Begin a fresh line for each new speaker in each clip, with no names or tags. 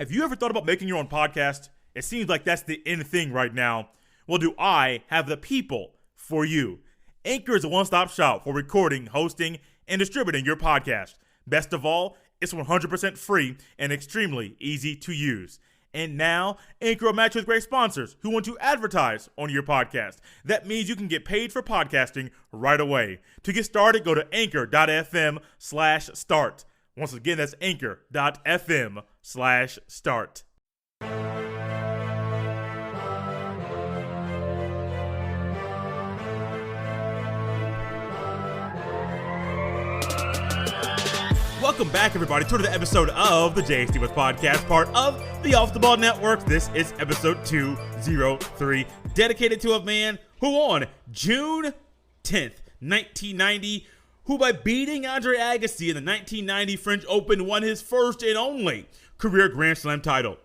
Have you ever thought about making your own podcast? It seems like that's the in thing right now. Well, do I have the people for you? Anchor is a one-stop shop for recording, hosting, and distributing your podcast. Best of all, it's 100% free and extremely easy to use. And now, Anchor will match you with great sponsors who want to advertise on your podcast. That means you can get paid for podcasting right away. To get started, go to anchor.fm/start. Once again, that's anchor.fm/start. Welcome back, everybody, to another episode of the CW26 podcast, part of the Off the Ball Network. This is episode 203, dedicated to a man who on June 10th, 1990, who by beating Andre Agassi in the 1990 French Open won his first and only career Grand Slam title.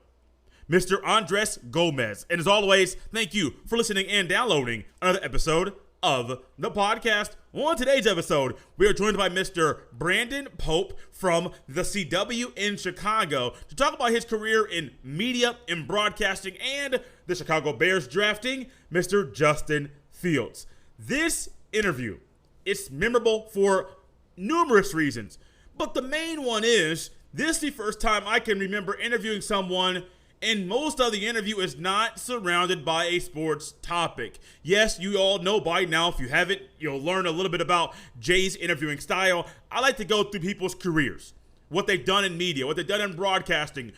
Mr. Andres Gomez. And as always, thank you for listening and downloading another episode of the podcast. On today's episode, we are joined by Mr. Brandon Pope from the CW in Chicago to talk about his career in media and broadcasting and the Chicago Bears drafting Mr. Justin Fields. This interview, it's memorable for numerous reasons, but the main one is this is the first time I can remember interviewing someone and most of the interview is not surrounded by a sports topic. Yes, you all know by now. If you haven't, you'll learn a little bit about Jay's interviewing style. I like to go through people's careers, what they've done in media, what they've done in broadcasting,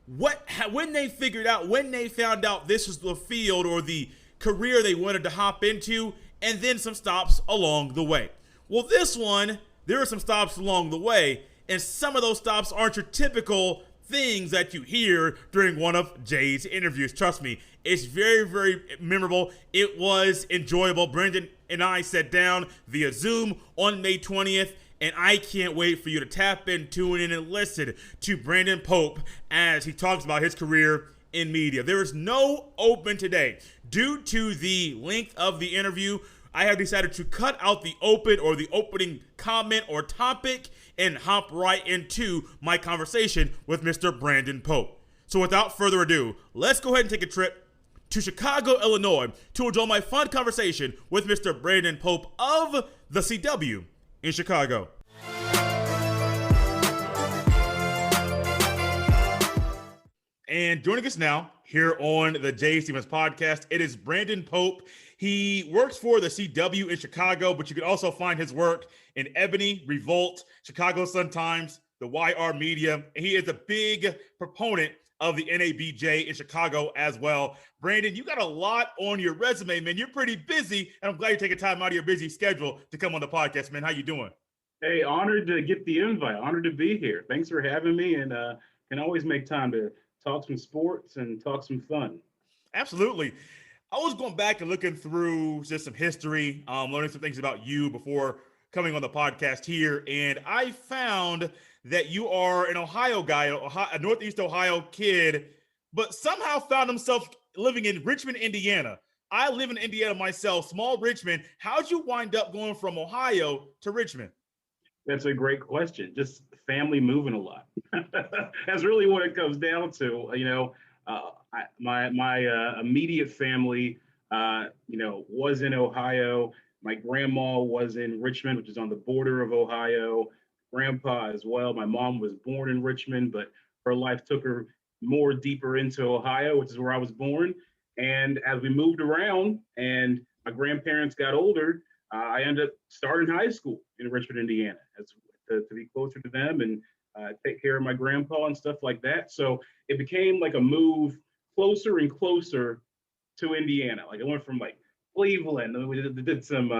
when they found out this was the field or the career they wanted to hop into, and then some stops along the way. Well, this one, there are some stops along the way, and some of those stops aren't your typical things that you hear during one of Jay's interviews. Trust me, it's very, very memorable. It was enjoyable. Brendan and I sat down via Zoom on May 20th, and I can't wait for you to tap in, tune in, and listen to Brandon Pope as he talks about his career in media. There is no open today. Due to the length of the interview, I have decided to cut out the open or the opening comment or topic and hop right into my conversation with Mr. Brandon Pope. So without further ado, let's go ahead and take a trip to Chicago, Illinois to enjoy my fun conversation with Mr. Brandon Pope of the CW in Chicago. And joining us now here on the CW26 podcast, it is Brandon Pope. He works for the CW in Chicago, but you can also find his work in Ebony, Revolt, Chicago Sun-Times, the YR Media. He is a big proponent of the NABJ in Chicago as well. Brandon, you got a lot on your resume, man. You're pretty busy, and I'm glad you're taking time out of your busy schedule to come on the podcast, man. How you doing?
Hey, honored to get the invite. Honored to be here. Thanks for having me, and can always make time to talk some sports and talk some fun.
Absolutely. I was going back and looking through just some history, learning some things about you before coming on the podcast here, and I found that you are an Ohio guy, a Northeast Ohio kid, but somehow found himself living in Richmond, Indiana. I live in Indiana myself, small Richmond. How'd you wind up going from Ohio to Richmond?
That's a great question. Just family moving a lot. That's really what it comes down to. You know, my immediate family, was in Ohio. My grandma was in Richmond, which is on the border of Ohio. Grandpa as well. My mom was born in Richmond, but her life took her more deeper into Ohio, which is where I was born. And as we moved around and my grandparents got older, I ended up starting high school in Richmond, Indiana, to be closer to them and take care of my grandpa and stuff like that. So it became like a move closer and closer to Indiana. Like I went from like Cleveland, and we did some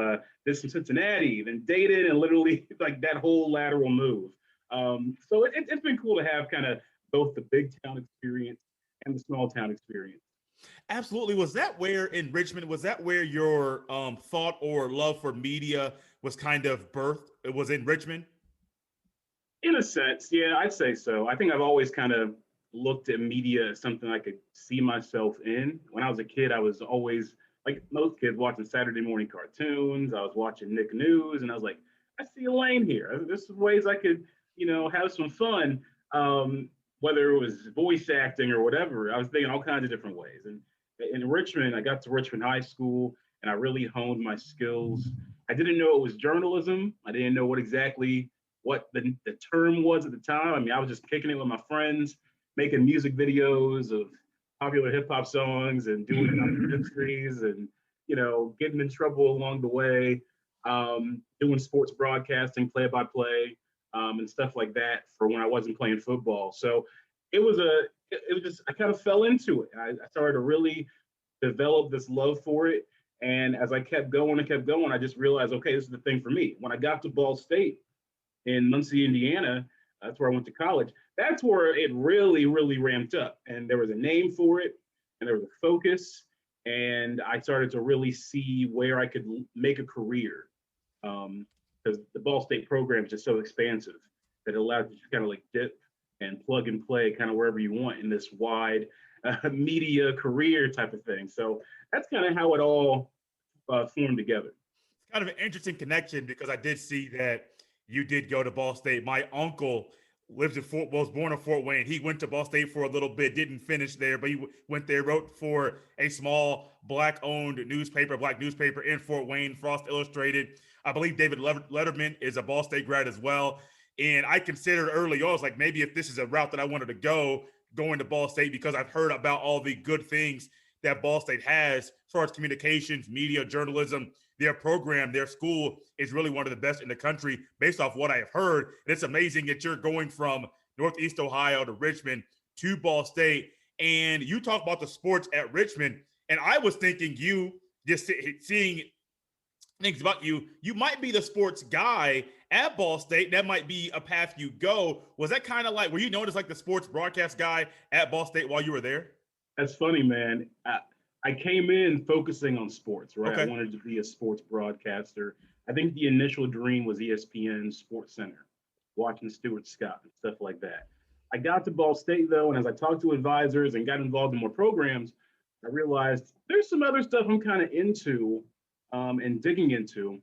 Cincinnati, then Dayton, and literally like that whole lateral move. So it's been cool to have kind of both the big town experience and the small town experience.
Absolutely. Was that where in Richmond, was that where your thought or love for media was kind of birthed? It was in Richmond?
In a sense, yeah, I'd say so. I think I've always kind of looked at media as something I could see myself in. When I was a kid, I was always, like most kids, watching Saturday morning cartoons. I was watching Nick News, and I was like, I see a lane here. There's some ways I could, have some fun. whether it was voice acting or whatever, I was thinking all kinds of different ways. And in Richmond, I got to Richmond High School and I really honed my skills. I didn't know it was journalism. I didn't know what the term was at the time. I mean, I was just kicking it with my friends, making music videos of popular hip hop songs and doing documentaries and, getting in trouble along the way, doing sports broadcasting, play by play, and stuff like that for when I wasn't playing football. So it was just, I kind of fell into it. I started to really develop this love for it. And as I kept going and kept going, I just realized, okay, this is the thing for me. When I got to Ball State in Muncie, Indiana, that's where I went to college. That's where it really, really ramped up. And there was a name for it, and there was a focus. And I started to really see where I could make a career. Because the Ball State program is just so expansive that it allows you to kind of like dip and plug and play kind of wherever you want in this wide media career type of thing. So that's kind of how it all formed together.
It's kind of an interesting connection because I did see that you did go to Ball State. My uncle was born in Fort Wayne. He went to Ball State for a little bit, didn't finish there, but he went there, wrote for a small black newspaper in Fort Wayne, Frost Illustrated. I believe David Letterman is a Ball State grad as well. And I considered early on, I was like, maybe if this is a route that I wanted to go, going to Ball State, because I've heard about all the good things that Ball State has as far as communications, media, journalism. Their program, their school is really one of the best in the country based off what I have heard. And it's amazing that you're going from Northeast Ohio to Richmond to Ball State. And you talk about the sports at Richmond. And I was thinking you just seeing things about you might be the sports guy at Ball State. That might be a path you go. Was that kind of like, were you known as like the sports broadcast guy at Ball State while you were there?
That's funny, man. I came in focusing on sports, right?
Okay.
I wanted to be a sports broadcaster. I think the initial dream was ESPN Sports Center, watching Stuart Scott and stuff like that. I got to Ball State, though, and as I talked to advisors and got involved in more programs, I realized there's some other stuff I'm kind of into and digging into.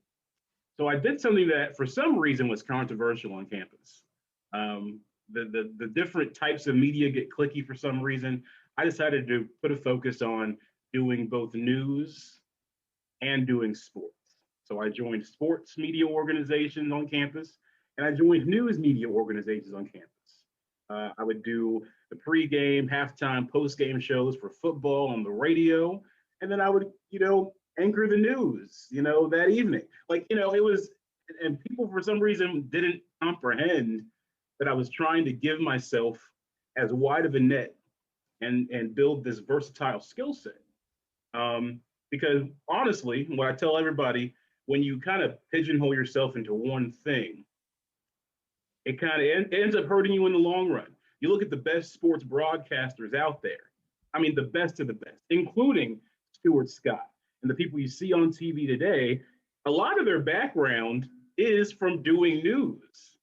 So I did something that, for some reason, was controversial on campus. The different types of media get clicky for some reason. I decided to put a focus on doing both news and doing sports. So I joined sports media organizations on campus, and I joined news media organizations on campus. I would do the pregame, halftime, postgame shows for football on the radio, and then I would, anchor the news, that evening. It was, and people for some reason didn't comprehend that I was trying to give myself as wide of a net and build this versatile skill set. Because honestly, what I tell everybody, when you kind of pigeonhole yourself into one thing, it kind of ends up hurting you in the long run. You look at the best sports broadcasters out there. I mean, the best of the best, including Stuart Scott and the people you see on TV today. A lot of their background is from doing news,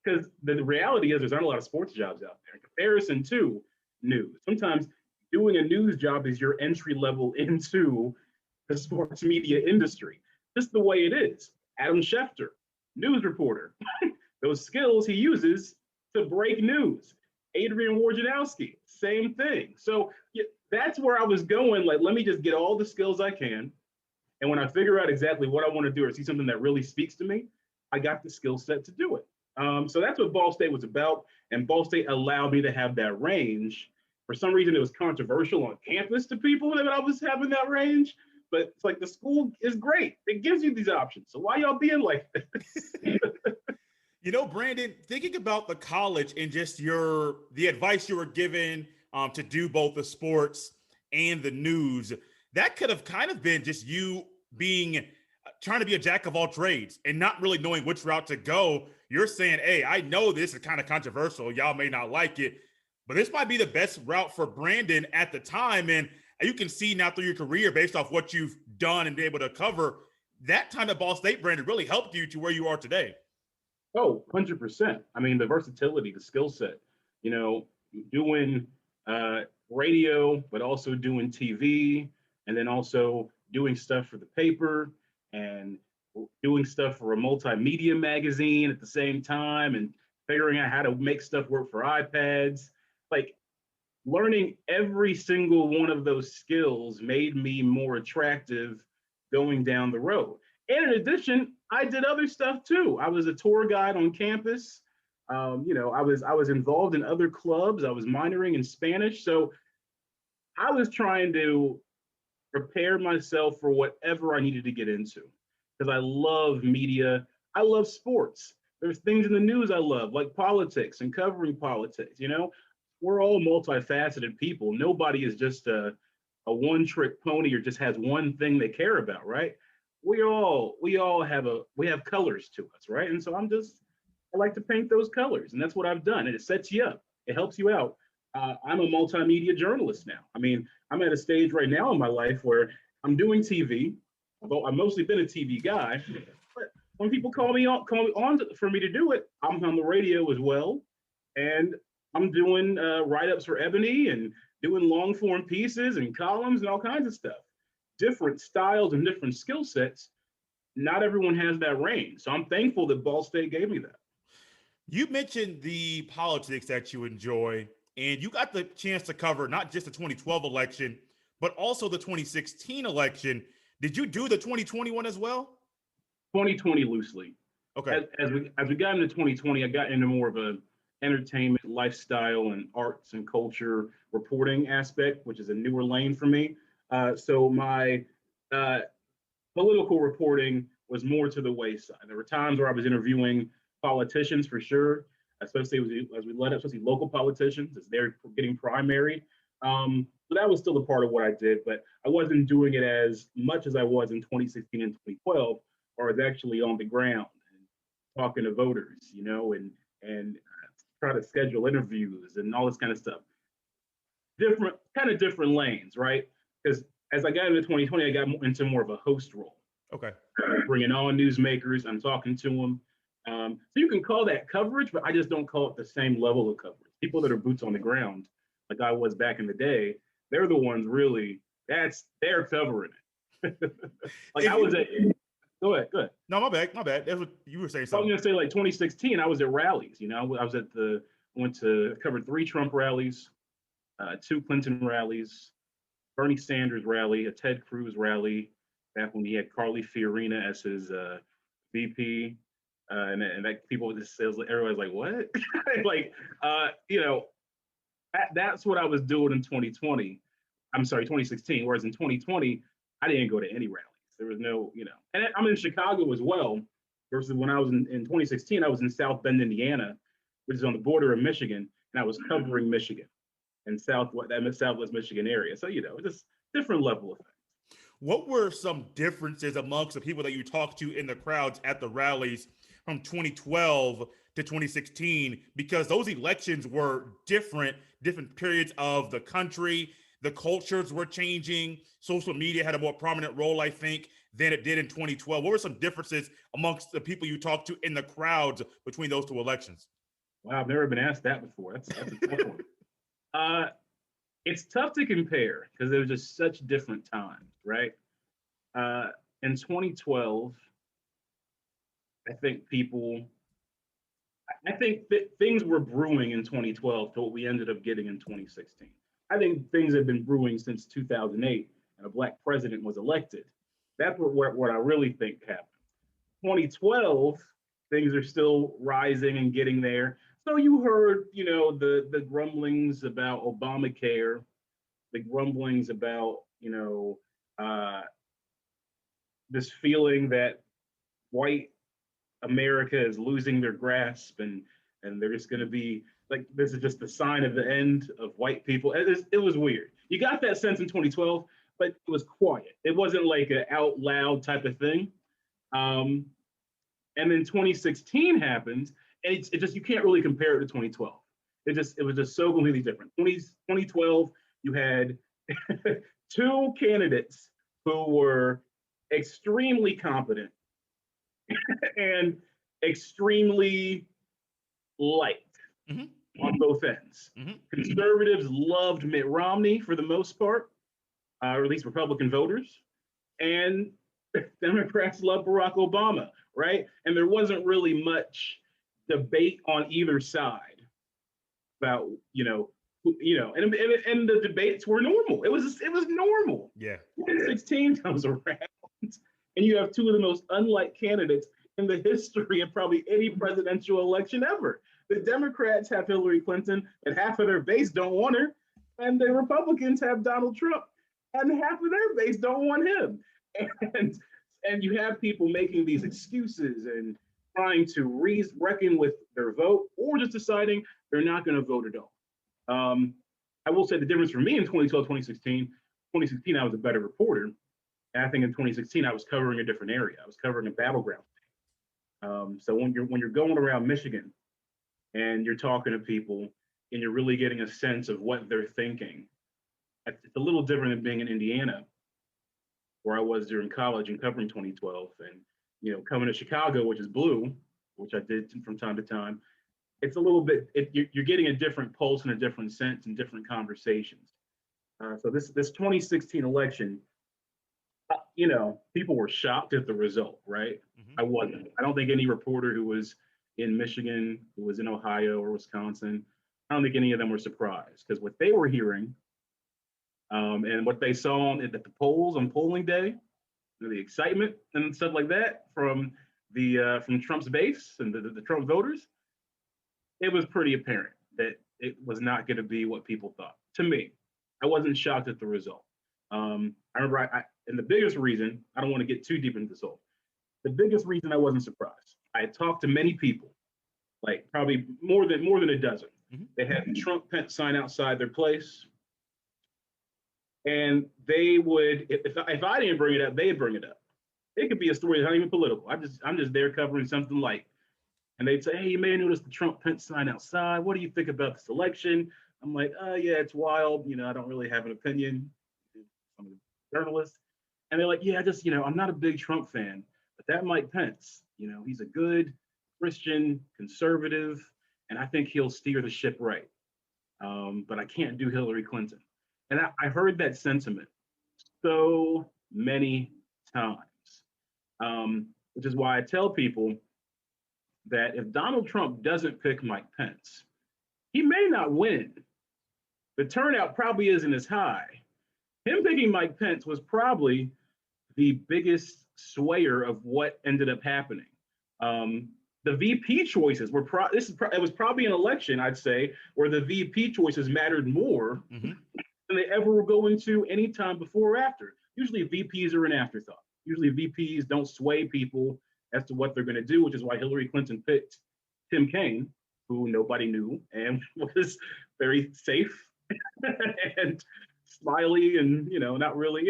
because the reality is there's not a lot of sports jobs out there in comparison to news. Sometimes doing a news job is your entry level into the sports media industry. Just the way it is. Adam Schefter, news reporter. Those skills he uses to break news. Adrian Wojnarowski, same thing. So that's where I was going. Like, let me just get all the skills I can. And when I figure out exactly what I want to do or see something that really speaks to me, I got the skill set to do it. So that's what Ball State was about. And Ball State allowed me to have that range. For some reason, it was controversial on campus to people that I was having that range. But it's like, the school is great. It gives you these options. So why y'all being like this?
Brandon, thinking about the college and just the advice you were given to do both the sports and the news, that could have kind of been just you trying to be a jack of all trades and not really knowing which route to go. You're saying, hey, I know this is kind of controversial. Y'all may not like it, but this might be the best route for Brandon at the time. And you can see now through your career, based off what you've done and been able to cover, that time at Ball State, Brandon, really helped you to where you are today.
Oh, 100%. I mean, the versatility, the skill set, doing radio, but also doing TV, and then also doing stuff for the paper and doing stuff for a multimedia magazine at the same time, and figuring out how to make stuff work for iPads like learning every single one of those skills made me more attractive going down the road. And in addition, I did other stuff too. I was a tour guide on campus. I was involved in other clubs. I was minoring in Spanish, so I was trying to prepare myself for whatever I needed to get into because I love media. I love sports. There's things in the news I love, like politics and covering politics. We're all multifaceted people. Nobody is just a one trick pony or just has one thing they care about, right? We all have colors to us, right? And so I like to paint those colors, and that's what I've done. And it sets you up. It helps you out. I'm a multimedia journalist now. I mean, I'm at a stage right now in my life where I'm doing TV. Although I've mostly been a TV guy, but when people call me on for me to do it, I'm on the radio as well, and I'm doing write-ups for Ebony and doing long form pieces and columns and all kinds of stuff. Different styles and different skill sets. Not everyone has that range, so I'm thankful that Ball State gave me that.
You mentioned the politics that you enjoy, and you got the chance to cover not just the 2012 election, but also the 2016 election. Did you do the 2021 as well?
2020 loosely.
Okay.
As we got into 2020, I got into more of a entertainment, lifestyle, and arts and culture reporting aspect, which is a newer lane for me. So my political reporting was more to the wayside. There were times where I was interviewing politicians for sure, especially as we led up, especially local politicians as they're getting primaried. So that was still a part of what I did, but I wasn't doing it as much as I was in 2016 and 2012, or I was actually on the ground and talking to voters, and try to schedule interviews and all this kind of stuff. Different lanes, right? Because as I got into 2020, I got into more of a host role.
Okay.
Bringing on newsmakers, I'm talking to them. So you can call that coverage, but I just don't call it the same level of coverage. People that are boots on the ground, like I was back in the day, they're the ones they're covering it. I was at, go ahead.
No, my bad. That's what you were saying.
I was gonna say, like 2016, I was at rallies. I was covered 3 Trump rallies, 2 Clinton rallies, Bernie Sanders rally, a Ted Cruz rally, back when he had Carly Fiorina as his VP. And that people just says, everybody's like, what? That's what I was doing in 2020. I'm sorry, 2016. Whereas in 2020, I didn't go to any rallies. There was no, and I'm in Chicago as well. Versus when I was in 2016, I was in South Bend, Indiana, which is on the border of Michigan, and I was covering Michigan and Southwest Michigan area. So, just different level of things.
What were some differences amongst the people that you talked to in the crowds at the rallies from 2012 to 2016? Because those elections were different periods of the country. The cultures were changing. Social media had a more prominent role, I think, than it did in 2012. What were some differences amongst the people you talked to in the crowds between those 2 elections?
Wow, I've never been asked that before. That's a tough one. It's tough to compare because there was just such different times, right? In 2012, I think that things were brewing in 2012 to what we ended up getting in 2016. I think things have been brewing since 2008 and a Black president was elected. That's what I really think happened. 2012, things are still rising and getting there. So you heard, the grumblings about Obamacare, the grumblings about, this feeling that white America is losing their grasp and they're just going to be like, this is just the sign of the end of white people. It was weird. You got that sense in 2012, but it was quiet. It wasn't like an out loud type of thing. And then 2016 happened, and it just, you can't really compare it to 2012. It was just so completely different. 2012, you had 2 candidates who were extremely competent and extremely liked on both ends. Conservatives loved Mitt Romney for the most part, or at least Republican voters, and Democrats loved Barack Obama, right? And there wasn't really much debate on either side about, And the debates were normal. It was normal.
Yeah.
2016 comes around, and you have two of the most unlike candidates in the history of probably any presidential election ever. The Democrats have Hillary Clinton, and half of their base don't want her, and the Republicans have Donald Trump, and half of their base don't want him. And and you have people making these excuses and trying to reckon with their vote, or just deciding they're not going to vote at all. I will say the difference for me in 2012, 2016, I was a better reporter. And I think in 2016, I was covering a different area. I was covering a battleground. So when you're going around Michigan and you're talking to people and you're really getting a sense of what they're thinking, it's a little different than being in Indiana, where I was during college and covering 2012, and coming to Chicago, which is blue, which I did from time to time. It's a little bit, you're getting a different pulse and a different sense and different conversations. So this 2016 election, people were shocked at the result, right?
Mhm.
I wasn't. I don't think any reporter who was in Michigan, who was in Ohio or Wisconsin, I don't think any of them were surprised, because what they were hearing and what they saw at the polls on polling day, the excitement and stuff like that from Trump's base and the Trump voters, it was pretty apparent that it was not going to be what people thought. To me, I wasn't shocked at the result. I remember, and the biggest reason, I don't want to get too deep into this, the biggest reason I wasn't surprised, I had talked to many people, like probably more than a dozen.
Mhm.
They had the Trump Pence sign outside their place, and they would, if I didn't bring it up, they'd bring it up. It could be a story that's not even political. I'm just there covering something light. And they'd say, hey, you may have noticed the Trump Pence sign outside. What do you think about this election? I'm like, yeah, it's wild. I don't really have an opinion. I'm a journalist. And they're like, yeah, I'm not a big Trump fan, but that Mike Pence, he's a good Christian conservative, and I think he'll steer the ship right. But I can't do Hillary Clinton. And I heard that sentiment so many times, which is why I tell people that if Donald Trump doesn't pick Mike Pence, he may not win. The turnout probably isn't as high. Him picking Mike Pence was probably the biggest swayer of what ended up happening. The VP choices were it was probably an election, I'd say, where the VP choices mattered more
Mhm.
than they ever were going to any time before or after. Usually VPs are an afterthought. Usually VPs don't sway people as to what they're going to do, which is why Hillary Clinton picked Tim Kaine, who nobody knew and was very safe and smiley and, not really,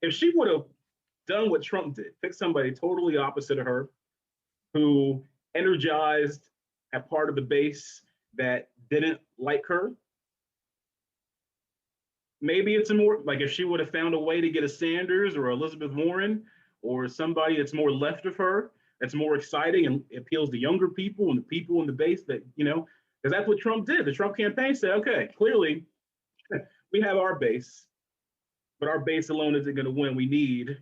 if she would have done what Trump did, pick somebody totally opposite of her, who energized a part of the base that didn't like her, maybe it's a more, like if she would have found a way to get a Sanders or Elizabeth Warren or somebody that's more left of her, that's more exciting and appeals to younger people and the people in the base that, because that's what Trump did. The Trump campaign said, okay, clearly we have our base, but our base alone isn't going to win. We need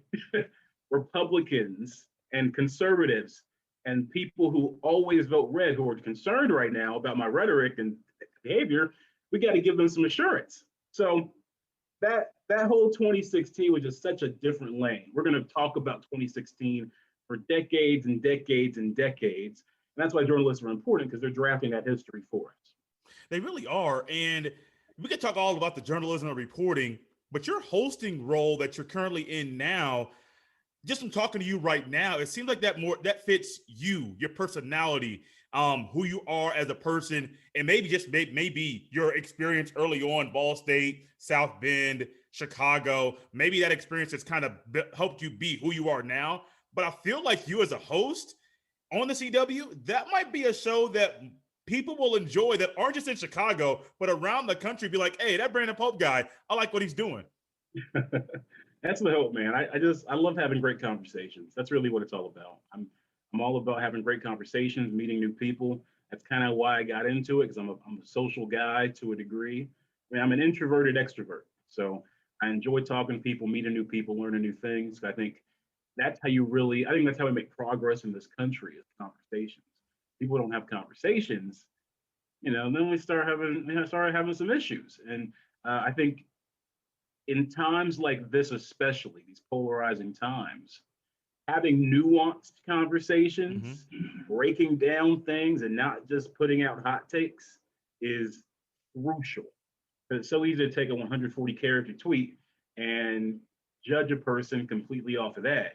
Republicans and conservatives and people who always vote red, who are concerned right now about my rhetoric and behavior. We got to give them some assurance. So that whole 2016 was just such a different lane. We're going to talk about 2016 for decades and decades and decades. And that's why journalists are important, because they're drafting that history for us.
They really are. And we could talk all about the journalism and reporting, but your hosting role that you're currently in now, just from talking to you right now, it seems like that fits you, your personality, who you are as a person, and maybe your experience early on, Ball State, South Bend, Chicago, maybe that experience has kind of helped you be who you are now. But I feel like you as a host on the CW, that might be a show that people will enjoy that aren't just in Chicago, but around the country. Be like, hey, that Brandon Pope guy, I like what he's doing.
That's the hope, man. I love having great conversations. That's really what it's all about. I'm all about having great conversations, meeting new people. That's kind of why I got into it, because I'm a social guy to a degree. I mean, I'm an introverted extrovert. So I enjoy talking to people, meeting new people, learning new things. I think that's how we make progress in this country, is conversations. People don't have conversations, then we started having some issues. And I think in times like this, especially these polarizing times, having nuanced
Mm-hmm.
conversations, breaking down things, and not just putting out hot takes is crucial. It's so easy to take a 140 character tweet and judge a person completely off of that.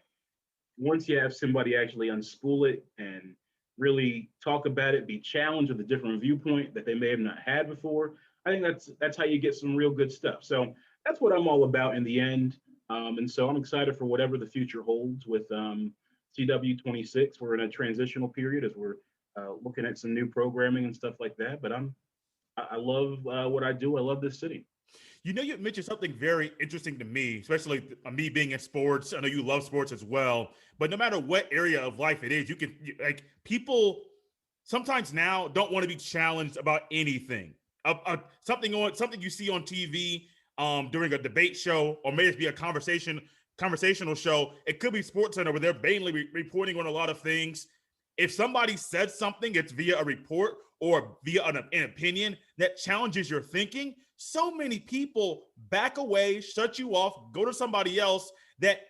Once you have somebody actually unspool it and really talk about it, be challenged with a different viewpoint that they may have not had before, I think that's how you get some real good stuff. So that's what I'm all about in the end. And so I'm excited for whatever the future holds with CW26. We're in a transitional period as we're looking at some new programming and stuff like that. But I love what I do. I love this city.
You mentioned something very interesting to me, especially me being in sports. I know you love sports as well, but no matter what area of life it is, like people sometimes now don't want to be challenged about anything. Something you see on TV during a debate show, or maybe it be a conversational show. It could be Sports Center where they're mainly reporting on a lot of things. If somebody says something, it's via a report or via an opinion that challenges your thinking. So many people back away, shut you off, go to somebody else that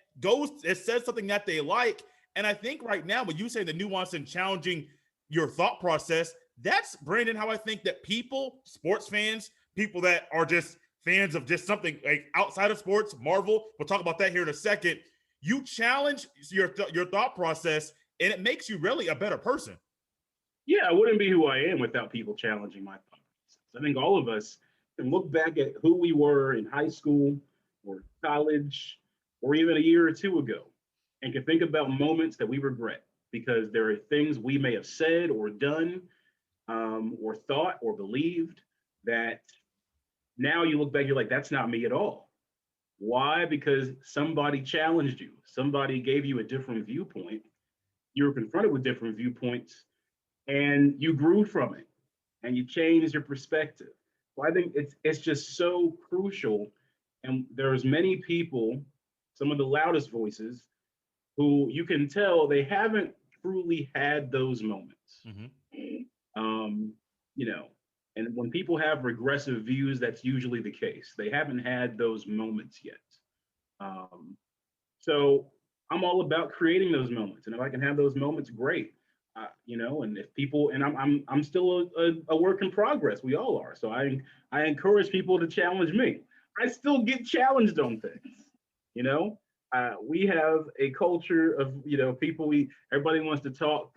says something that they like. And I think right now, when you say the nuance and challenging your thought process, that's, Brandon, how I think that people, sports fans, people that are just fans of just something like outside of sports, Marvel, we'll talk about that here in a second. You challenge your thought process, and it makes you really a better person.
Yeah, I wouldn't be who I am without people challenging my thought process. I think all of us can look back at who we were in high school or college or even a year or two ago and can think about moments that we regret because there are things we may have said or done or thought or believed that now you look back, you're like, that's not me at all. Why? Because somebody challenged you, somebody gave you a different viewpoint. You were confronted with different viewpoints and you grew from it and you changed your perspective. So I think it's just so crucial. And there's many people, some of the loudest voices, who you can tell they haven't truly had those moments.
Mm-hmm.
Um, you know, and when people have regressive views, that's usually the case. They haven't had those moments yet. Um, so I'm all about creating those moments, and if I can have those moments, great. And if people, and I'm still a work in progress. We all are. So I encourage people to challenge me. I still get challenged on things. You know, we have a culture of people. Everybody wants to talk.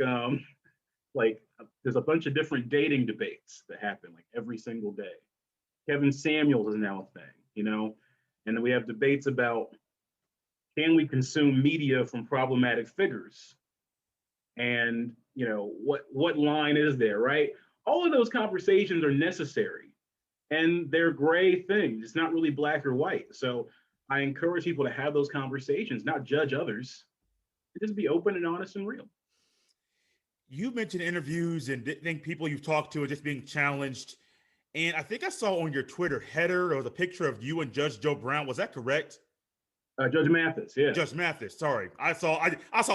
Like there's a bunch of different dating debates that happen like every single day. Kevin Samuels is now a thing. And then we have debates about can we consume media from problematic figures? And what line is there, right? All of those conversations are necessary and they're gray things. It's not really black or white. So I encourage people to have those conversations, not judge others, and just be open and honest and real.
You mentioned interviews and think people you've talked to are just being challenged. And I think I saw on your Twitter header there was a picture of you and Judge Joe Brown. Was that correct?
Judge Mathis, yeah.
Judge Mathis. Sorry, I saw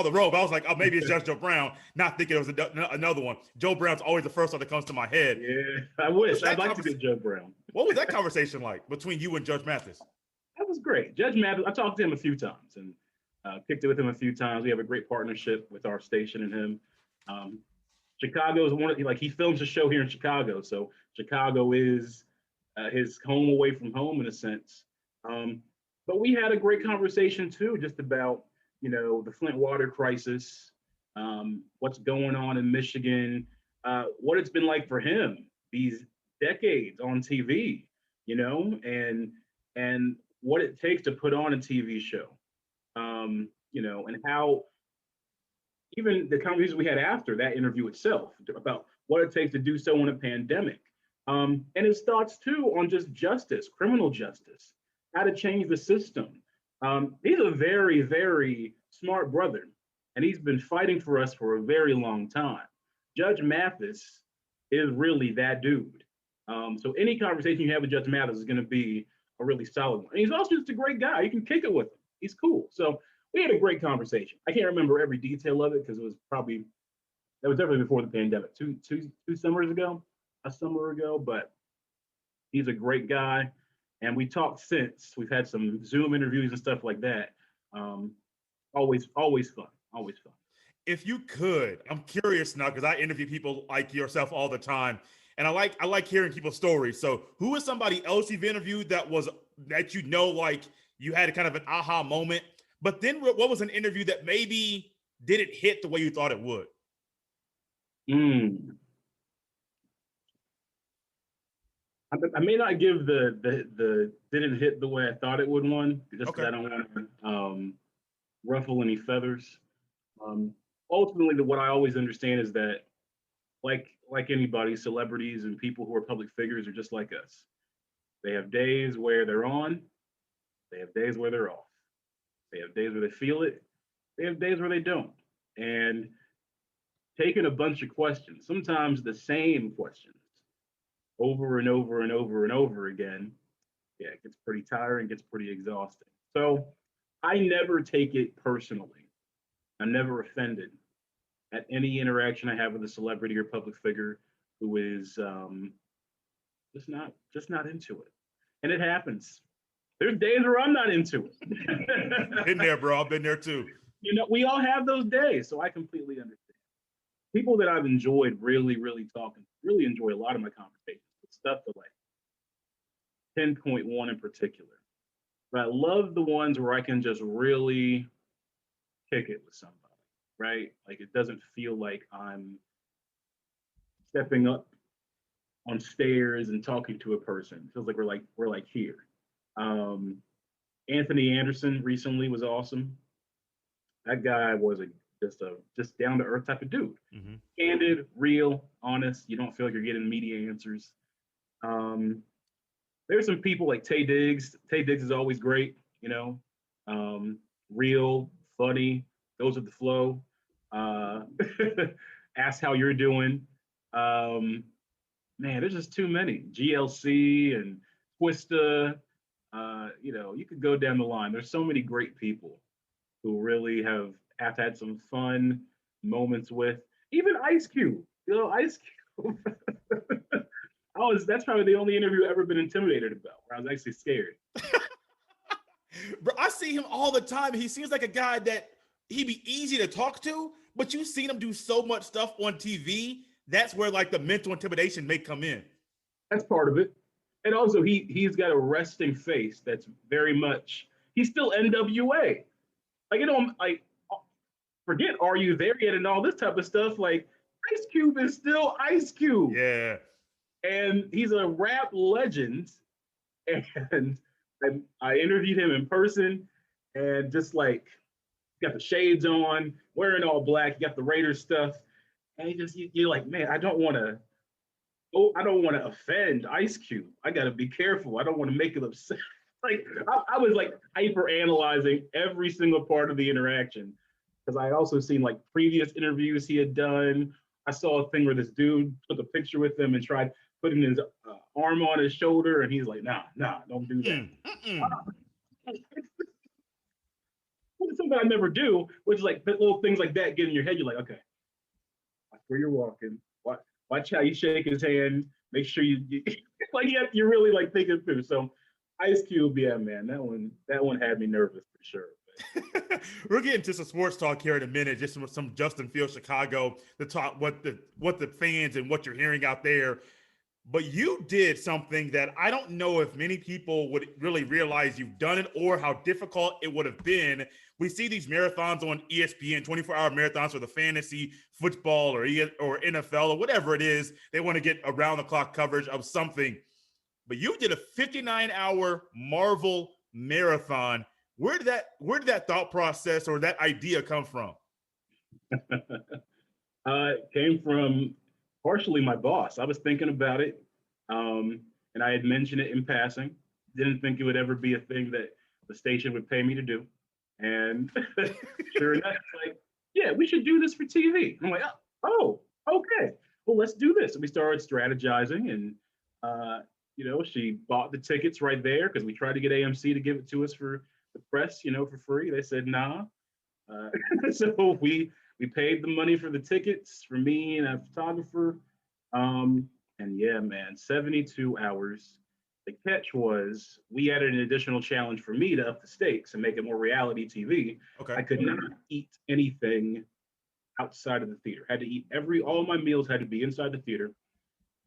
the robe. I was like, oh, maybe it's Judge Joe Brown. Not thinking it was another one. Joe Brown's always the first one that comes to my head.
Yeah, I wish I'd like to be Joe Brown.
What was that conversation like between you and Judge Mathis?
That was great. Judge Mathis. I talked to him a few times and kicked it with him a few times. We have a great partnership with our station and him. Chicago is he films a show here in Chicago, so Chicago is his home away from home in a sense. But we had a great conversation too, just about the Flint water crisis, what's going on in Michigan, what it's been like for him these decades on TV, and what it takes to put on a TV show, and how even the conversations we had after that interview itself about what it takes to do so in a pandemic, and his thoughts too on just justice, criminal justice, how to change the system. He's a very, very smart brother, and he's been fighting for us for a very long time. Judge Mathis is really that dude. So any conversation you have with Judge Mathis is going to be a really solid one. And he's also just a great guy. You can kick it with him. He's cool. So we had a great conversation. I can't remember every detail of it because it was definitely before the pandemic, two summers ago. a summer ago, but he's a great guy. And we talked since. We've had some Zoom interviews and stuff like that. Um, always fun. Always fun.
If you could, I'm curious now because I interview people like yourself all the time, and I like hearing people's stories. So, who is somebody else you've interviewed that like you had a kind of an aha moment? But then, what was an interview that maybe didn't hit the way you thought it would?
Mm. I may not give the didn't hit the way I thought it would one, just because
Okay.
I don't want to ruffle any feathers. Um, Ultimately, what I always understand is that, like anybody, celebrities and people who are public figures are just like us. They have days where they're on, they have days where they're off. They have days where they feel it, they have days where they don't. And taking a bunch of questions, sometimes the same questions, over and over and over and over again, yeah, it gets pretty tiring, gets pretty exhausting. So I never take it personally. I'm never offended at any interaction I have with a celebrity or public figure who is just not into it. And it happens. There's days where I'm not into it.
Been there, bro. I've been there too.
We all have those days, so I completely understand. People that I've enjoyed really talking, really enjoy a lot of my conversations. Stuff to like pinpoint one in particular. But I love the ones where I can just really kick it with somebody, right? Like it doesn't feel like I'm stepping up on stairs and talking to a person. It feels like we're like here. Um, Anthony Anderson recently was awesome. That guy was just down to earth type of dude.
Mm-hmm.
Candid, real, honest. You don't feel like you're getting media answers. Um, there's some people like Tay Diggs. Tay Diggs is always great, real, funny, goes with the flow. Uh, ask how you're doing. Um, Man, there's just too many. GLC and Twista. You could go down the line. There's so many great people who really have had some fun moments with. Even Ice Cube. Ice Cube. That's probably the only interview I've ever been intimidated about, where I was actually scared.
Bro, I see him all the time. He seems like a guy that he'd be easy to talk to, but you've seen him do so much stuff on TV. That's where like the mental intimidation may come in.
That's part of it. And also he's got a resting face that's very much he's still NWA. Like forget Are You There Yet and all this type of stuff. Like Ice Cube is still Ice Cube.
Yeah.
And he's a rap legend. And I interviewed him in person and just like got the shades on, wearing all black, you got the Raiders stuff. And you're like, man, I don't want to offend Ice Cube. I got to be careful. I don't want to make it upset. Like I was like hyper analyzing every single part of the interaction because I had also seen like previous interviews he had done. I saw a thing where this dude took a picture with him and tried putting his arm on his shoulder, and he's like, nah, don't do that. It's something I never do, which is like little things like that get in your head. You're like, okay, watch where you're walking. Watch how you shake his hand. Make sure you like you're really like thinking through. So Ice Cube, yeah, man, that one had me nervous for sure.
We're getting to some sports talk here in a minute, just some Justin Field Chicago to talk what the fans and what you're hearing out there. But you did something that I don't know if many people would really realize you've done it or how difficult it would have been. We see these marathons on ESPN, 24-hour marathons for the fantasy football or NFL or whatever it is. They want to get around-the-clock coverage of something. But you did a 59-hour Marvel marathon. Where did that thought process or that idea come from?
It came from partially my boss. I was thinking about it, and I had mentioned it in passing. Didn't think it would ever be a thing that the station would pay me to do. And sure enough, like, yeah, we should do this for TV. I'm like, oh, okay. Well, let's do this. And we started strategizing, and she bought the tickets right there because we tried to get AMC to give it to us for the press, for free. They said nah. So we paid the money for the tickets for me and a photographer. And yeah, man, 72 hours. The catch was we added an additional challenge for me to up the stakes and make it more reality TV.
Okay.
I could not eat anything outside of the theater. Had to eat all my meals had to be inside the theater.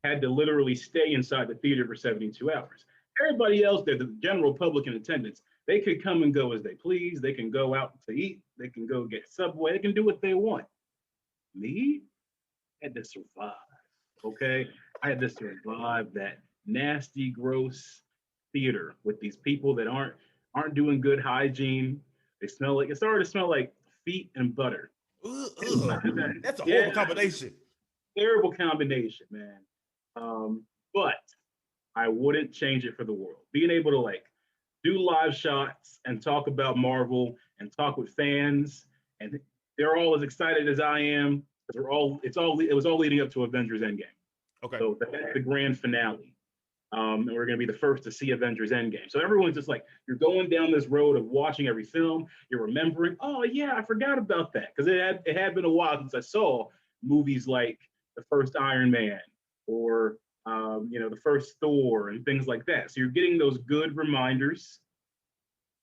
Had to literally stay inside the theater for 72 hours. Everybody else there, the general public in attendance, they could come and go as they please. They can go out to eat. They can go get Subway. They can do what they want. Me, I had to survive. Okay, I had to survive that nasty, gross theater with these people that aren't doing good hygiene. They smell like it started to smell like feet and butter.
Ugh. That's a
Yeah,
horrible combination.
terrible combination, man. But I wouldn't change it for the world. Being able to like do live shots and talk about Marvel and talk with fans, and they're all as excited as I am. It was all leading up to Avengers Endgame.
Okay.
So that's the grand finale. And we're going to be the first to see Avengers Endgame. So everyone's just like, you're going down this road of watching every film. You're remembering, oh yeah, I forgot about that, because it had been a while since I saw movies like the first Iron Man or the first Thor and things like that. So you're getting those good reminders.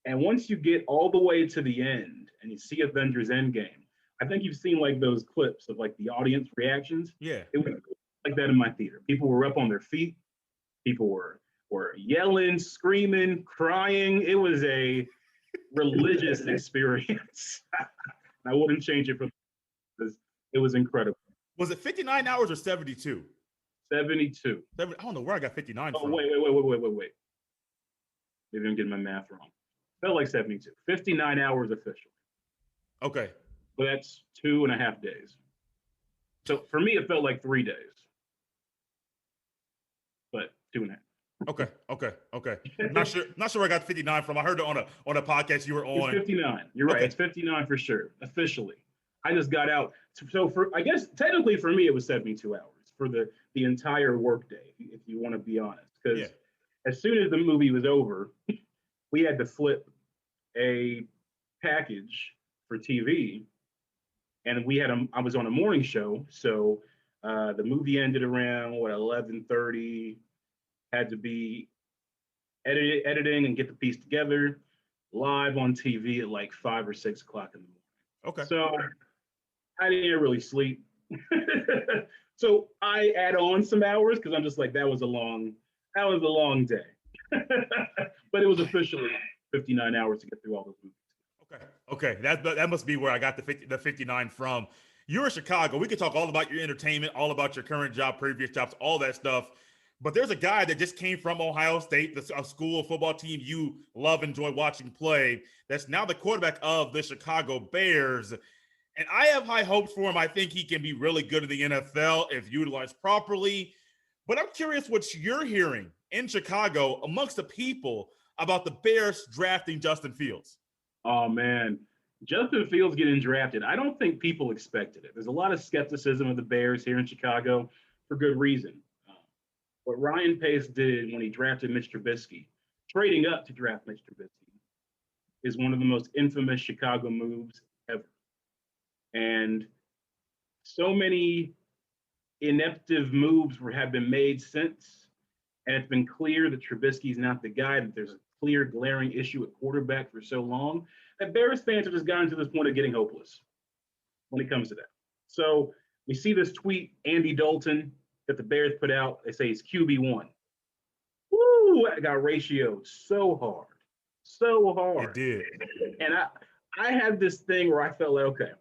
And once you get all the way to the end and you see Avengers Endgame, I think you've seen like those clips of like the audience reactions.
Yeah.
It was like that in my theater. People were up on their feet. People were yelling, screaming, crying. It was a religious experience. I wouldn't change it because it was incredible.
Was it 59 hours or 72?
72.
I don't know where I got 59
Oh,
from.
wait. Maybe I'm getting my math wrong. Felt like 72. 59 hours officially.
Okay.
So that's 2.5 days. So for me, it felt like 3 days. But 2.5.
Okay. Not sure where I got 59 from. I heard it on a podcast you were on.
It's 59. You're right. It's 59 for sure. Officially. I just got out. So I guess technically for me, it was 72 hours for the entire workday, if you want to be honest. Because as soon as the movie was over, we had to flip a package for TV. And I was on a morning show. So the movie ended around 11:30. Had to be editing and get the piece together live on TV at like 5 or 6 o'clock in the morning.
Okay.
So I didn't really sleep. So I add on some hours because I'm just like, that was a long day. But it was officially 59 hours to get through all those movies.
Okay. That must be where I got the 59 from. You're in Chicago. We could talk all about your entertainment, all about your current job, previous jobs, all that stuff. But there's a guy that just came from Ohio State, a school football team you love, enjoy watching play, that's now the quarterback of the Chicago Bears. And I have high hopes for him. I think he can be really good in the NFL if utilized properly. But I'm curious what you're hearing in Chicago amongst the people about the Bears drafting Justin Fields.
Oh, man. Justin Fields getting drafted. I don't think people expected it. There's a lot of skepticism of the Bears here in Chicago for good reason. What Ryan Pace did when he drafted Mitch Trubisky, trading up to draft Mitch Trubisky, is one of the most infamous Chicago moves ever. And so many ineptive moves have been made since, and it's been clear that Trubisky's not the guy, that there's a clear glaring issue at quarterback for so long, that Bears fans have just gotten to this point of getting hopeless when it comes to that. So we see this tweet, Andy Dalton, that the Bears put out. They say he's QB1. Woo, that got ratioed so hard.
It did.
And I had this thing where I felt like, okay,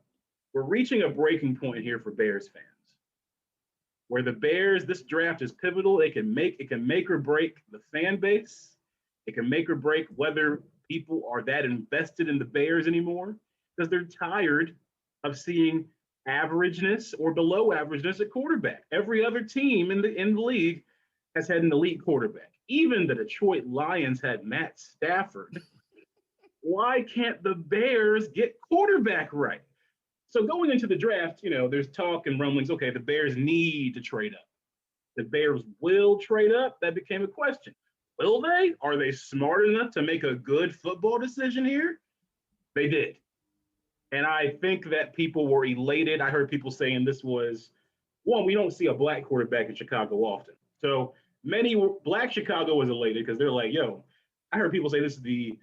we're reaching a breaking point here for Bears fans, where the Bears, this draft is pivotal. It can make or break the fan base. It can make or break whether people are that invested in the Bears anymore, because they're tired of seeing averageness or below averageness at quarterback. Every other team in the league has had an elite quarterback. Even the Detroit Lions had Matt Stafford. Why can't the Bears get quarterback right? So going into the draft, there's talk and rumblings. Okay, the Bears need to trade up. The Bears will trade up. That became a question. Will they? Are they smart enough to make a good football decision here? They did. And I think that people were elated. I heard people saying this was, one, we don't see a black quarterback in Chicago often. So Black Chicago was elated because they're like, yo, I heard people say this is the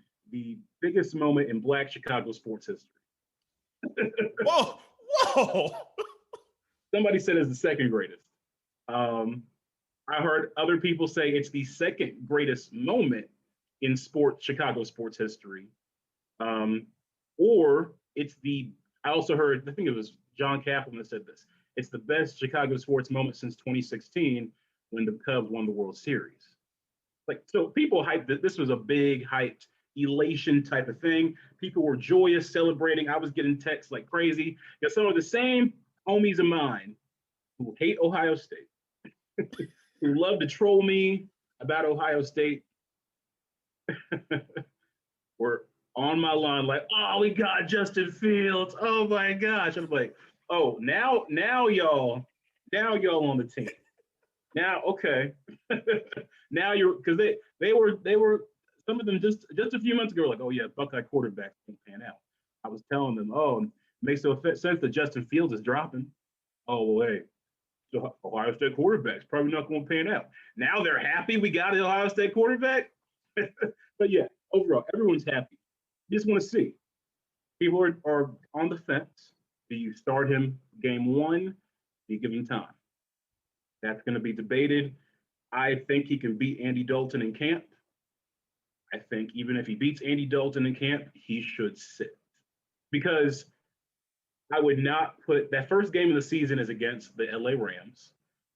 biggest moment in Black Chicago sports history.
Whoa, whoa.
Somebody said it's the second greatest. I heard other people say it's the second greatest moment in Chicago sports history. Or I also heard, I think it was John Kaplan that said this. It's the best Chicago sports moment since 2016 when the Cubs won the World Series. So people hyped that this was a big hyped elation type of thing. People were joyous, celebrating. I was getting texts like crazy. Some of the same homies of mine who hate Ohio State, who love to troll me about Ohio State, were on my line like, oh, we got Justin Fields. Oh my gosh. I'm like, oh, now y'all on the team. Now, okay. Now because they were some of them just a few months ago were like, oh yeah, Buckeye quarterbacks can pan out. I was telling them, oh, it makes no sense that Justin Fields is dropping. Oh, well, hey, so Ohio State quarterback's probably not going to pan out. Now they're happy we got an Ohio State quarterback. But yeah, overall, everyone's happy. You just want to see. People are on the fence. Do you start him game one? Do you give him time? That's going to be debated. I think he can beat Andy Dalton in camp. I think even if he beats Andy Dalton in camp, he should sit. Because I would not put that first game of the season is against the LA Rams.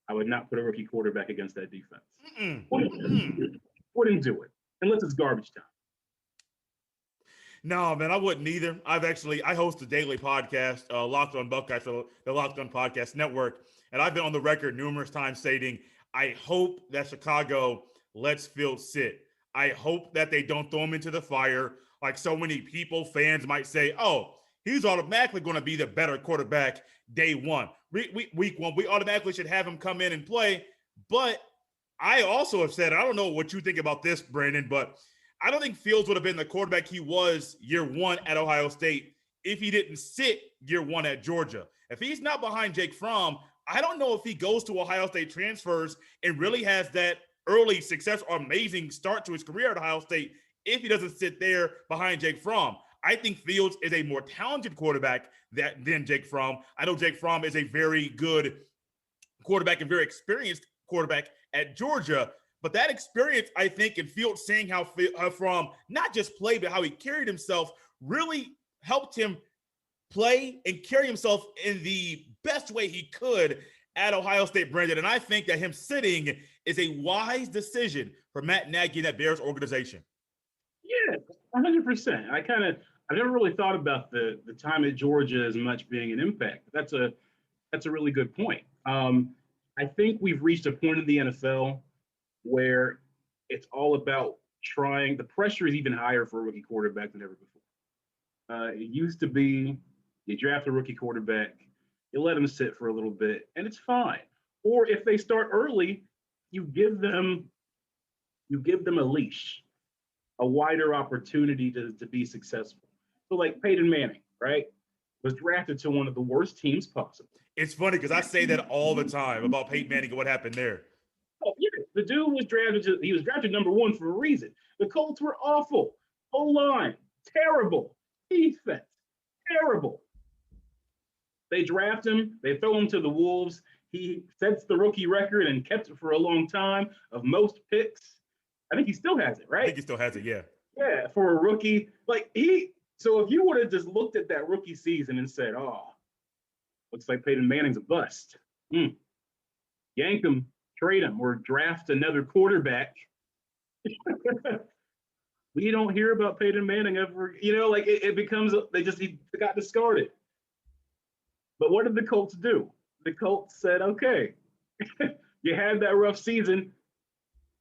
I would not put a rookie quarterback against that defense. Wouldn't do it unless it's garbage time.
No, man, I wouldn't either. I host a daily podcast, Locked On Buckeyes, so the Locked On Podcast Network, and I've been on the record numerous times stating I hope that Chicago lets Fields sit. I hope that they don't throw him into the fire like so many people, fans might say, oh, he's automatically going to be the better quarterback day one. Week one, we automatically should have him come in and play. But I also have said, I don't know what you think about this, Brandon, but I don't think Fields would have been the quarterback he was year one at Ohio State if he didn't sit year one at Georgia. If he's not behind Jake Fromm, I don't know if he goes to Ohio State, transfers, and really has that early success or amazing start to his career at Ohio State if he doesn't sit there behind Jake Fromm. I think Fields is a more talented quarterback than Jake Fromm. I know Jake Fromm is a very good quarterback and very experienced quarterback at Georgia. But that experience, I think, and Fields seeing how Fromm not just played, but how he carried himself really helped him play and carry himself in the best way he could at Ohio State, Brandon. And I think that him sitting is a wise decision for Matt Nagy and that Bears organization.
Yeah, 100%. I've never really thought about the time at Georgia as much being an impact. That's a really good point. I think we've reached a point in the NFL where it's all about trying. The pressure is even higher for a rookie quarterback than ever before. It used to be you draft a rookie quarterback, you let them sit for a little bit, and it's fine. Or if they start early, you give them a leash, a wider opportunity to be successful. So like Peyton Manning, right, was drafted to one of the worst teams possible.
It's funny because I say that all the time about Peyton Manning and what happened there.
Oh, yeah. The dude was drafted number one for a reason. The Colts were awful. O-line, terrible. Defense, terrible. They draft him. They throw him to the Wolves. He sets the rookie record and kept it for a long time of most picks. I think he still has it, right?
I think he still has it, yeah.
Yeah, for a rookie. So if you would have just looked at that rookie season and said, oh, looks like Peyton Manning's a bust. Yank him, trade him, or draft another quarterback. We don't hear about Peyton Manning ever, it becomes, he got discarded. But what did the Colts do? The Colts said, okay, you had that rough season,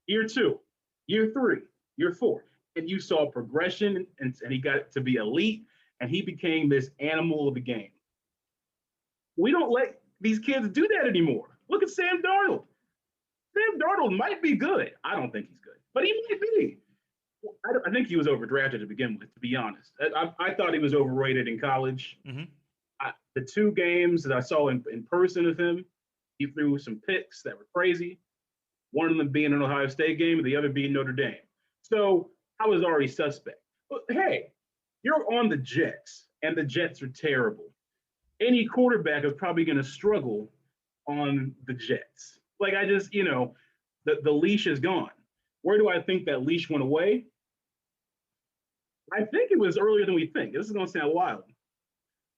year 2, year 3, year 4, and you saw progression, and he got to be elite, and he became this animal of the game. We don't let these kids do that anymore. Look at Sam Darnold. Sam Darnold might be good. I don't think he's good, but he might be. I think he was overdrafted to begin with, to be honest. I thought he was overrated in college.
Mm-hmm.
The 2 games that I saw in person of him, he threw some picks that were crazy. one of them being an Ohio State game and the other being Notre Dame. So I was already suspect. But hey, you're on the Jets, and the Jets are terrible. Any quarterback is probably going to struggle on the Jets. Like I just, the leash is gone. Where do I think that leash went away? I think it was earlier than we think. This is going to sound wild.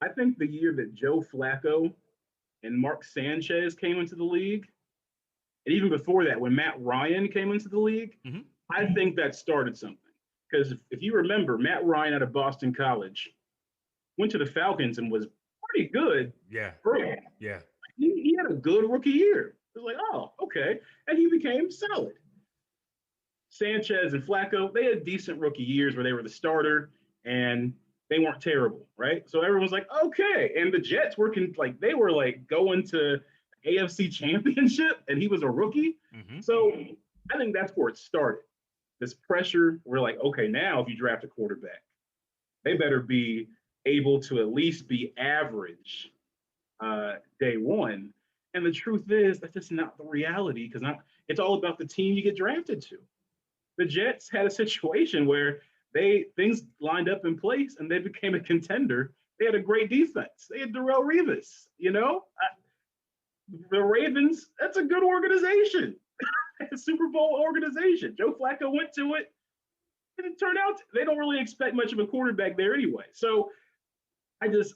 I think the year that Joe Flacco and Mark Sanchez came into the league, and even before that, when Matt Ryan came into the league, I think that started something. Because if you remember, Matt Ryan out of Boston College went to the Falcons and was pretty good.
Yeah.
Early.
Yeah.
He had a good rookie year. It was like, oh, okay. And he became solid. Sanchez and Flacco, they had decent rookie years where they were the starter and they weren't terrible, right? So everyone's like, okay. And the Jets were they were going to AFC Championship and he was a rookie. So I think that's where it started. This pressure, we're like, okay, now if you draft a quarterback, they better be able to at least be average day one. And the truth is, that's just not the reality because it's all about the team you get drafted to. The Jets had a situation where things lined up in place and they became a contender. They had a great defense. They had Darrelle Revis, the Ravens, that's a good organization. A Super Bowl organization. Joe Flacco went to it, and it turned out they don't really expect much of a quarterback there anyway. So I just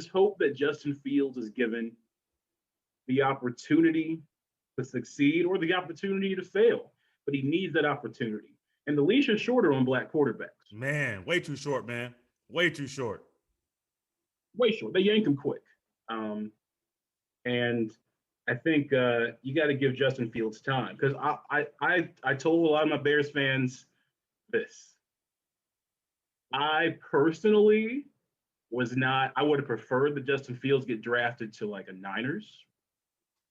hope that Justin Fields is given the opportunity to succeed or the opportunity to fail, but he needs that opportunity. And the leash is shorter on black quarterbacks.
Man, way too short, man. Way too short.
Way short. They yank him quick. And I think you got to give Justin Fields time because I told a lot of my Bears fans this. I personally I would have preferred that Justin Fields get drafted to a Niners.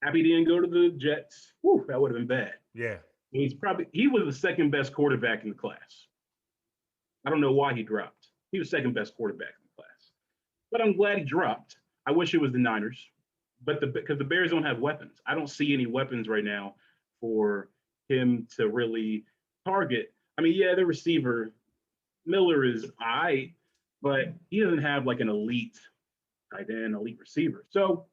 Happy he didn't go to the Jets. Whew, that would have been bad.
Yeah.
He was the second best quarterback in the class. I don't know why he dropped. He was second best quarterback in the class. But I'm glad he dropped. I wish it was the Niners. But because the Bears don't have weapons. I don't see any weapons right now for him to really target. I mean, yeah, the receiver, Miller is all right, but he doesn't have an elite tight end, elite receiver. So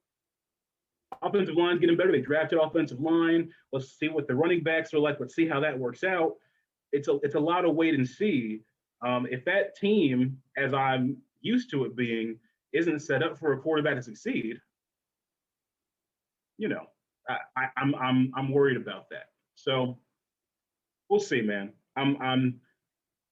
offensive line's getting better. They drafted offensive line. Let's see what the running backs are like. Let's see how that works out. It's a lot of wait and see. If that team, as I'm used to it being, isn't set up for a quarterback to succeed, I'm worried about that. So we'll see, man. I'm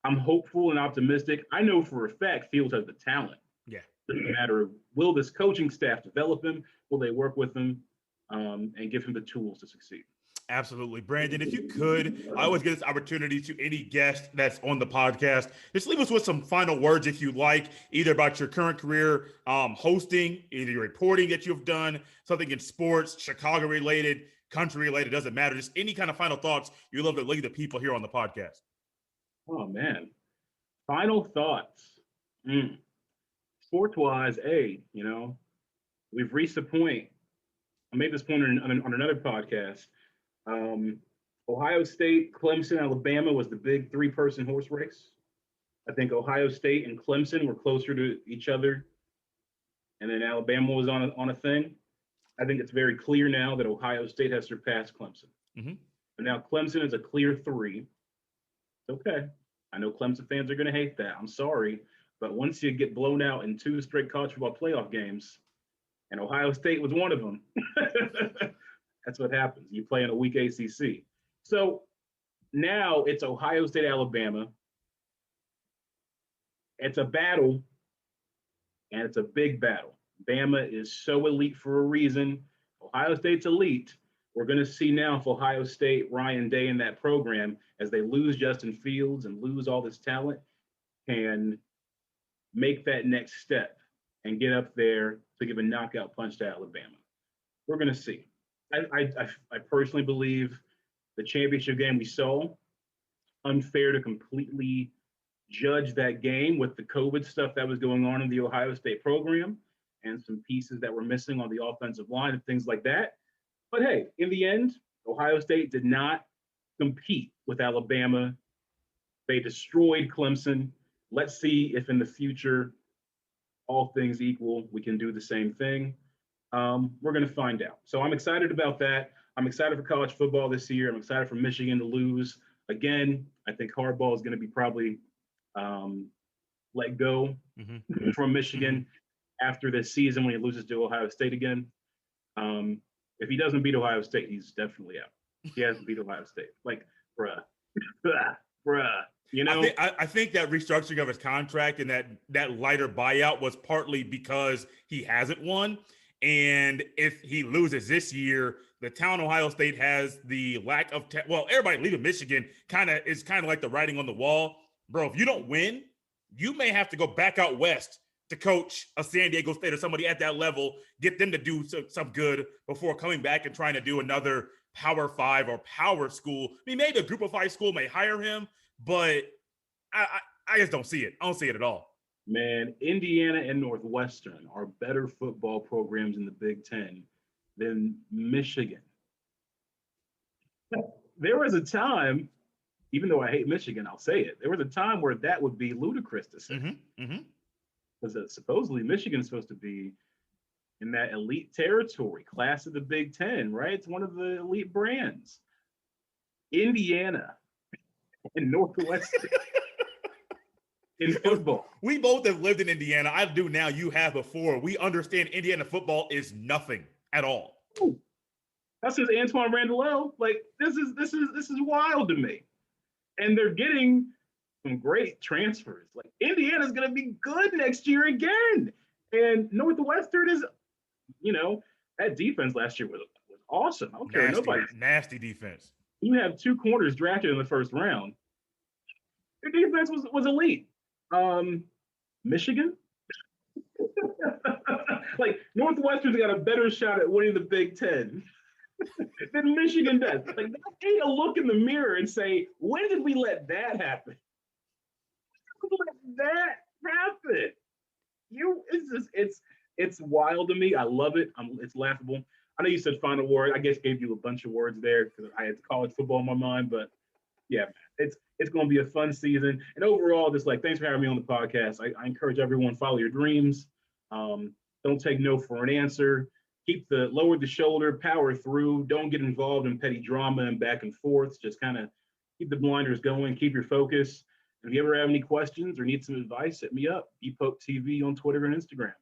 hopeful and optimistic. I know for a fact Fields has the talent.
Yeah.
It doesn't matter. Will this coaching staff develop him? Will they work with him and give him the tools to succeed?
Absolutely. Brandon, if you could, I always give this opportunity to any guest that's on the podcast. Just leave us with some final words if you like, either about your current career hosting, either your reporting that you've done, something in sports, Chicago related, country related, doesn't matter. Just any kind of final thoughts you love to leave the people here on the podcast.
Oh, man. Final thoughts. Sports-wise, we've reached the point. I made this point on another podcast. Ohio State, Clemson, Alabama was the big three-person horse race. I think Ohio State and Clemson were closer to each other, and then Alabama was on a thing. I think it's very clear now that Ohio State has surpassed Clemson. And now Clemson is a clear 3. It's okay. I know Clemson fans are going to hate that. I'm sorry. But once you get blown out in 2 straight college football playoff games, and Ohio State was one of them, that's what happens. You play in a weak ACC. So now it's Ohio State, Alabama. It's a battle, and it's a big battle. Bama is so elite for a reason. Ohio State's elite. We're going to see now if Ohio State, Ryan Day in that program, as they lose Justin Fields and lose all this talent, can make that next step and get up there to give a knockout punch to Alabama. We're going to see. I personally believe the championship game we saw, unfair to completely judge that game with the COVID stuff that was going on in the Ohio State program and some pieces that were missing on the offensive line and things like that. But hey, in the end, Ohio State did not compete with Alabama. They destroyed Clemson. Let's see if in the future, all things equal, we can do the same thing. We're going to find out. So I'm excited about that. I'm excited for college football this year. I'm excited for Michigan to lose. Again, I think Harbaugh is going to be probably let go from Michigan after this season when he loses to Ohio State again. If he doesn't beat Ohio State, he's definitely out. He has to beat Ohio State. Like, bruh. You know,
I think that restructuring of his contract and that lighter buyout was partly because he hasn't won. And if he loses this year, the town Ohio State has the lack of everybody leaving Michigan is kind of like the writing on the wall. Bro, if you don't win, you may have to go back out west to coach a San Diego State or somebody at that level, get them to do some good before coming back and trying to do another Power 5 or power school. I mean, maybe a Group of 5 school may hire him, but I just don't see it. I don't see it at all.
Man, Indiana and Northwestern are better football programs in the Big Ten than Michigan. There was a time, even though I hate Michigan, I'll say it. There was a time where that would be ludicrous to say. Because supposedly Michigan is supposed to be in that elite territory, class of the Big Ten, right? It's one of the elite brands. Indiana and Northwestern in football.
We both have lived in Indiana. I do now. You have before. We understand Indiana football is nothing at all.
Ooh. That's just Antoine Randall. Like this is wild to me. And they're getting some great transfers. Like Indiana's going to be good next year again. And Northwestern is, that defense last year was awesome. I don't care nobody.
Nasty defense.
You have 2 corners drafted in the first round. Their defense was elite. Michigan? Like Northwestern's got a better shot at winning the Big Ten than Michigan does. Like they need to look in the mirror and say, when did we let that happen? Let that happen. It's wild to me. I love it. It's laughable. I know you said final word. I guess gave you a bunch of words there because I had college football in my mind, but yeah, it's going to be a fun season. And overall, just like, thanks for having me on the podcast. I encourage everyone, follow your dreams. Don't take no for an answer. Lower the shoulder, power through. Don't get involved in petty drama and back and forth. Just kind of keep the blinders going, keep your focus. And if you ever have any questions or need some advice, hit me up. ePoke TV on Twitter and Instagram.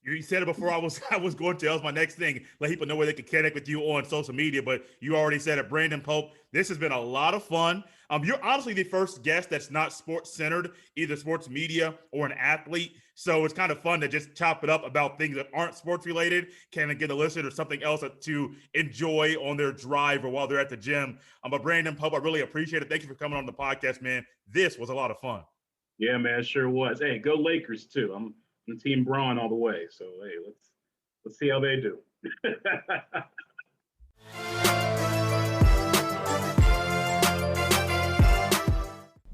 You said it before I was going to. That was my next thing. Let people know where they can connect with you on social media, but you already said it. Brandon Pope, this has been a lot of fun. You're honestly the first guest that's not sports-centered, either sports media or an athlete. So it's kind of fun to just chop it up about things that aren't sports-related, kind of get a listener or something else to enjoy on their drive or while they're at the gym. But Brandon Pope, I really appreciate it. Thank you for coming on the podcast, man. This was a lot of fun.
Yeah, man, it sure was. Hey, go Lakers, too. I'm Team Braun all the way. So hey, let's see how they do.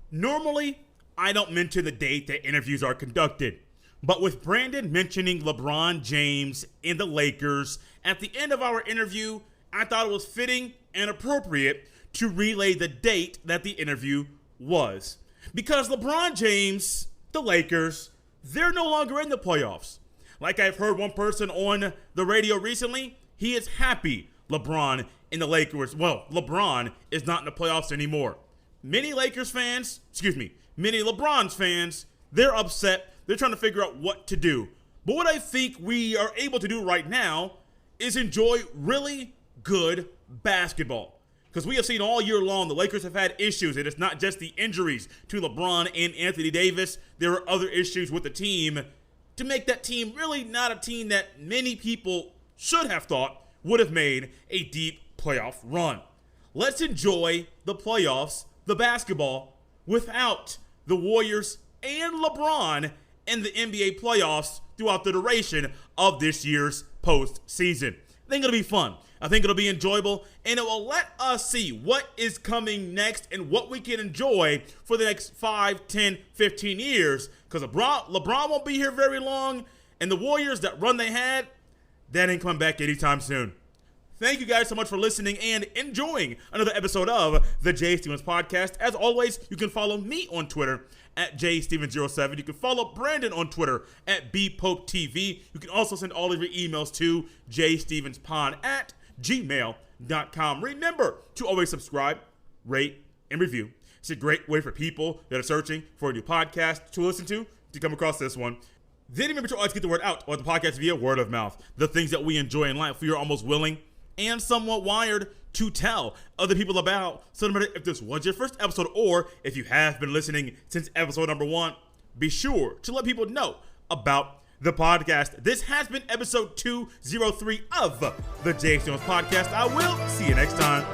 Normally, I don't mention the date that interviews are conducted, but with Brandon mentioning LeBron James and the Lakers at the end of our interview, I thought it was fitting and appropriate to relay the date that the interview was. Because LeBron James, the Lakers, they're no longer in the playoffs. Like I've heard one person on the radio recently, he is happy LeBron and the Lakers. Well, LeBron is not in the playoffs anymore. Many LeBron's fans, they're upset. They're trying to figure out what to do. But what I think we are able to do right now is enjoy really good basketball. Because we have seen all year long the Lakers have had issues, and it's not just the injuries to LeBron and Anthony Davis. There are other issues with the team to make that team really not a team that many people should have thought would have made a deep playoff run. Let's enjoy the playoffs, the basketball, without the Warriors and LeBron in the NBA playoffs throughout the duration of this year's postseason. I think it'll be fun. I think it'll be enjoyable, and it will let us see what is coming next and what we can enjoy for the next 5, 10, 15 years, because LeBron won't be here very long, and the Warriors, that run they had, that ain't coming back anytime soon. Thank you guys so much for listening and enjoying another episode of the Jay Stevens Podcast. As always, you can follow me on Twitter at jstevens07. You can follow Brandon on Twitter at bpopetv. You can also send all of your emails to jstevenspod@gmail.com. Remember to always subscribe, rate, and review. It's a great way for people that are searching for a new podcast to listen to come across this one. Then remember to always get the word out about the podcast via word of mouth. The things that we enjoy in life, we are almost willing and somewhat wired to tell other people about. So no matter if this was your first episode or if you have been listening since episode number 1, be sure to let people know about the podcast. This has been episode 203 of the Jay Stevens Podcast. I will see you next time.